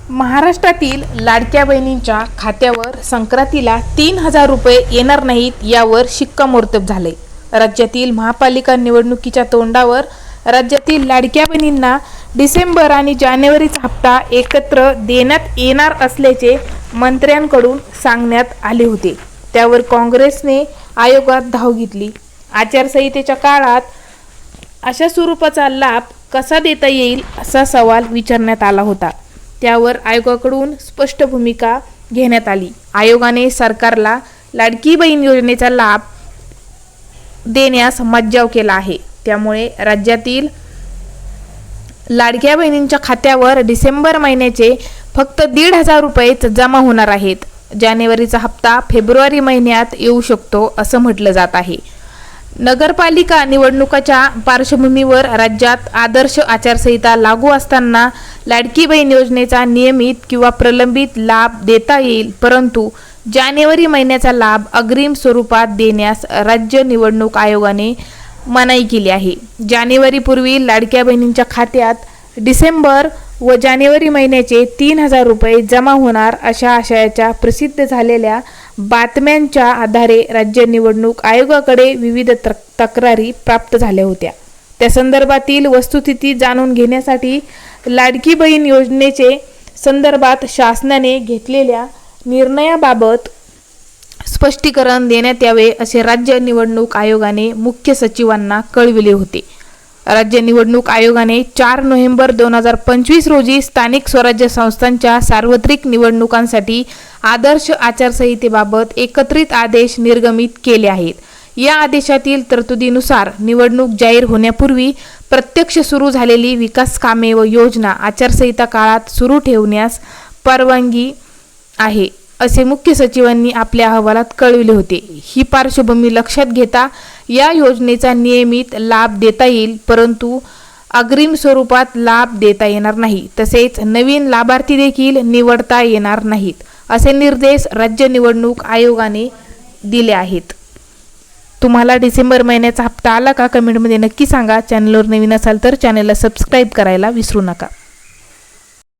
महाराष्ट्रातील लाडक्या बहिणींच्या खात्यावर संक्रांतीला 3,000 रुपये येणार नाहीत यावर शिक्कामोर्तब झाले। राज्यातील महापालिका निवडणुकीच्या तोंडावर राज्यातील लाडक्या बहिणींना डिसेंबर आणि जानेवारीचा हप्ता एकत्र देण्यात येणार असल्याचे मंत्र्यांकडून सांगण्यात आले होते। त्यावर काँग्रेसने आयोगात धाव घेतली। आचारसंहितेच्या काळात अशा स्वरूपाचा लाभ कसा देता येईल असा सवाल विचारण्यात आला होता। त्यावर आयोगाकडून स्पष्ट भूमिका घेण्यात आली। आयोगाने सरकारला लाडकी बहीण योजनेचा लाभ देण्यास मज्जाव केला आहे। त्यामुळे राज्यातील लाडक्या बहिणींच्या खात्यावर डिसेंबर महिन्याचे फक्त 1,500 रुपये जमा होणार आहेत। जानेवारीचा हप्ता फेब्रुवारी महिन्यात येऊ शकतो असं म्हटलं जात आहे। नगरपालिका निवडणुकाच्या पार्श्वभूमीवर राज्यात आदर्श आचारसंहिता लागू असताना लाडकी बहीण योजनेचा नियमित किंवा प्रलंबित लाभ देता येईल, परंतु जानेवारी महिन्याचा लाभ अग्रिम स्वरूपात देण्यास राज्य निवडणूक आयोगाने मनाई केली आहे। जानेवारीपूर्वी लाडक्या बहिणींच्या खात्यात डिसेंबर व जानेवारी महिन्याचे 3,000 रुपये जमा होणार अशा आशयाच्या प्रसिद्ध झालेल्या बातम्यांच्या आधारे राज्य निवडणूक आयोगाकडे विविध तक्रारी प्राप्त झाल्या होत्या। त्या संदर्भातील वस्तुस्थिती जाणून घेण्यासाठी लाडकी बहीण योजनेचे संदर्भात शासनाने घेतलेल्या निर्णयाबाबत स्पष्टीकरण देण्यात यावे असे राज्य निवडणूक आयोगाने मुख्य सचिवांना कळविले होते। राज्य निवडणूक आयोगाने 4 नोव्हेंबर 2025 रोजी स्थानिक स्वराज्य संस्थांच्या सार्वत्रिक निवडणुकांसाठी आदर्श आचारसंहितेबाबत एकत्रित आदेश निर्गमित केले आहेत। या आदेशातील तरतुदीनुसार निवडणूक जाहीर होण्यापूर्वी प्रत्यक्ष सुरू झालेली विकास कामे व योजना आचारसंहिता काळात सुरू ठेवण्यास परवानगी आहे असे मुख्य सचिवांनी आपल्या अहवालात कळविले होते। ही पार्श्वभूमी लक्षात घेता या योजनेचा नियमित लाभ देता येईल, परंतु अग्रिम स्वरूपात लाभ देता येणार नाही। तसेच नवीन लाभार्थी देखील निवडता येणार नाहीत असे निर्देश राज्य निवडणूक आयोगाने दिले आहेत। तुम्हाला डिसेंबर महिन्याचा हप्ता आला का? कमेंटमध्ये नक्की सांगा। चॅनलवर नवीन असाल तर चॅनलला सबस्क्राईब करायला विसरू नका।